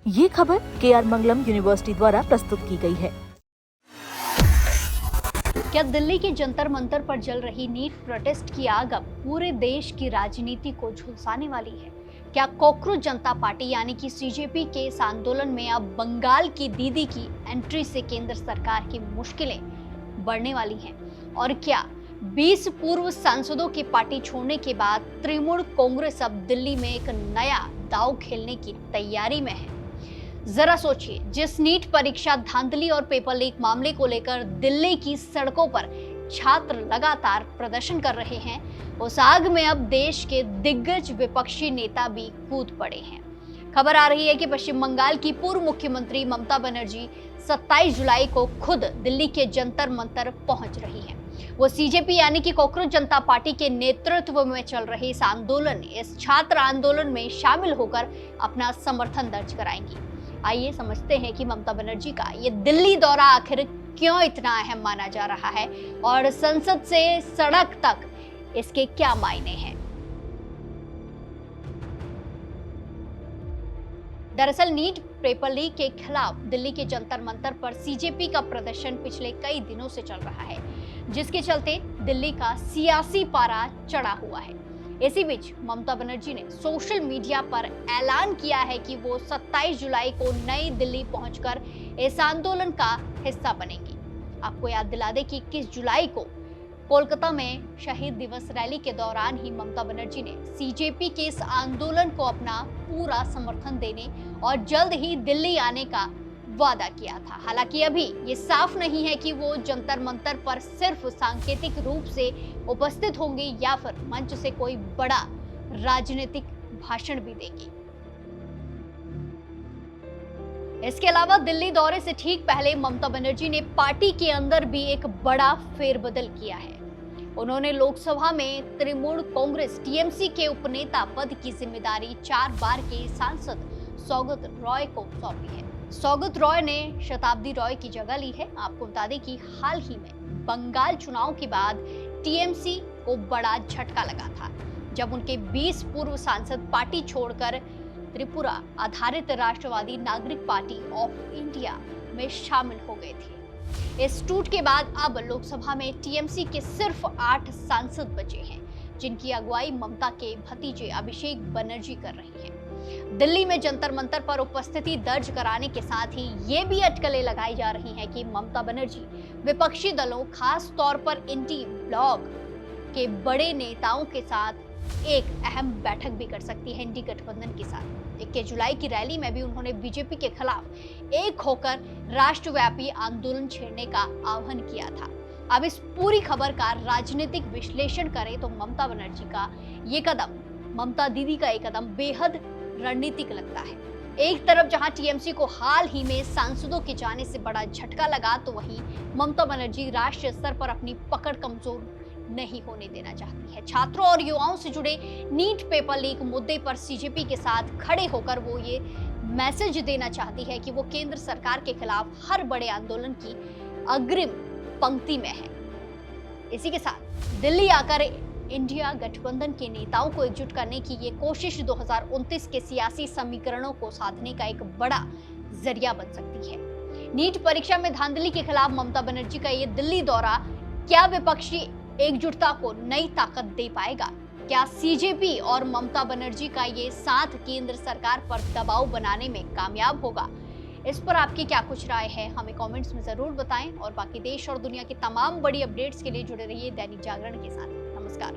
ये खबर KR मंगलम university द्वारा प्रस्तुत की गई है। क्या दिल्ली के जंतर मंतर पर जल रही नीट प्रोटेस्ट की आग अब पूरे देश की राजनीति को झुलसाने वाली है? क्या कॉकरोच जनता पार्टी यानी कि CJP के इस आंदोलन में अब बंगाल की दीदी की एंट्री से केंद्र सरकार की मुश्किलें बढ़ने वाली हैं? और क्या 20 पूर्व सांसदों की पार्टी छोड़ने के बाद तृणमूल कांग्रेस अब दिल्ली में एक नया दांव खेलने की तैयारी में है? जरा सोचिए, जिस नीट परीक्षा धांधली और पेपर लीक मामले को लेकर दिल्ली की सड़कों पर छात्र लगातार प्रदर्शन कर रहे हैं, उस आग में अब देश के दिग्गज विपक्षी नेता भी कूद पड़े हैं। खबर आ रही है कि पश्चिम बंगाल की पूर्व मुख्यमंत्री ममता बनर्जी 27 जुलाई को खुद दिल्ली के जंतर मंतर पहुंच रही हैं। वो CJP यानी कि कॉकरोच जनता पार्टी के नेतृत्व में चल रहे इस छात्र आंदोलन में शामिल होकर अपना समर्थन दर्ज कराएंगी। आइए समझते हैं कि ममता बनर्जी का ये दिल्ली दौरा आखिर क्यों इतना अहम माना जा रहा है और संसद से सड़क तक इसके क्या मायने हैं। दरअसल नीट पेपर लीक के खिलाफ दिल्ली के जंतर मंतर पर CJP का प्रदर्शन पिछले कई दिनों से चल रहा है, जिसके चलते दिल्ली का सियासी पारा चढ़ा हुआ है। इसी बीच ममता बनर्जी ने सोशल मीडिया पर ऐलान किया है कि वो 27 जुलाई को नई दिल्ली पहुंचकर इस आंदोलन का हिस्सा बनेंगी। आपको याद दिला दें कि 21 जुलाई को कोलकाता में शहीद दिवस रैली के दौरान ही ममता बनर्जी ने CJP के इस आंदोलन को अपना पूरा समर्थन देने और जल्द ही दिल्ली आने का वादा किया था। हालांकि अभी ये साफ नहीं है कि वो जंतर मंतर पर सिर्फ सांकेतिक रूप से उपस्थित होंगी या फिर मंच से कोई बड़ा राजनीतिक भाषण भी देंगी। इसके अलावा दिल्ली दौरे से ठीक पहले ममता बनर्जी ने पार्टी के अंदर भी एक बड़ा फेरबदल किया है। उन्होंने लोकसभा में तृणमूल कांग्रेस TMC के उपनेता पद की जिम्मेदारी 4 बार के सांसद सौगत रॉय को सौंपी है। सौगत रॉय ने शताब्दी रॉय की जगह ली है। आपको बता दें कि हाल ही में बंगाल चुनाव के बाद TMC को बड़ा झटका लगा था, जब उनके 20 पूर्व सांसद पार्टी छोड़कर त्रिपुरा आधारित राष्ट्रवादी नागरिक पार्टी ऑफ इंडिया में शामिल हो गए थे। इस टूट के बाद अब लोकसभा में TMC के सिर्फ 8 सांसद बचे हैं, जिनकी अगुवाई ममता के भतीजे अभिषेक बनर्जी कर रही हैं। दिल्ली में जंतर मंतर पर उपस्थिति दर्ज कराने के साथ ही ये भी अटकलें लगाई जा रही हैं कि ममता बनर्जी विपक्षी दलों, खास तौर पर इंडी ब्लॉक के बड़े नेताओं के साथ एक अहम बैठक भी कर सकती है इंडी गठबंधन के साथ। 21 जुलाई की रैली में भी उन्होंने BJP के खिलाफ एक होकर राष्ट्रव्यापी आंदोलन छेड़ने का आह्वान किया था। अब इस पूरी खबर का राजनीतिक विश्लेषण करें तो ममता बनर्जी का ये कदम, ममता दीदी का ये कदम बेहद रणनीतिक लगता है। एक तरफ जहां TMC को हाल ही में सांसदों के जाने से बड़ा झटका लगा, तो वहीं ममता बनर्जी राष्ट्रीय स्तर पर अपनी पकड़ कमजोर नहीं होने देना चाहती है। छात्रों और युवाओं से जुड़े नीट पेपर लीक मुद्दे पर CJP के साथ खड़े होकर वो ये मैसेज देना चाहती है कि वो केंद्र सरकार के खिलाफ हर बड़े आंदोलन की अग्रिम पंक्ति में है। इसी के साथ दिल्ली आकर इंडिया गठबंधन के नेताओं को एकजुट करने की ये कोशिश 2029 के सियासी समीकरणों को साधने का एक बड़ा जरिया बन सकती है। नीट परीक्षा में धांधली के खिलाफ ममता बनर्जी का ये दिल्ली दौरा क्या विपक्षी एकजुटता को नई ताकत दे पाएगा? क्या CJP और ममता बनर्जी का ये साथ केंद्र सरकार पर दबाव बनाने में कामयाब होगा? इस पर आपकी क्या कुछ राय है, हमें कमेंट्स में जरूर बताएं और बाकी देश और दुनिया की तमाम बड़ी अपडेट्स के लिए जुड़े रहिए दैनिक जागरण के साथ। नमस्कार।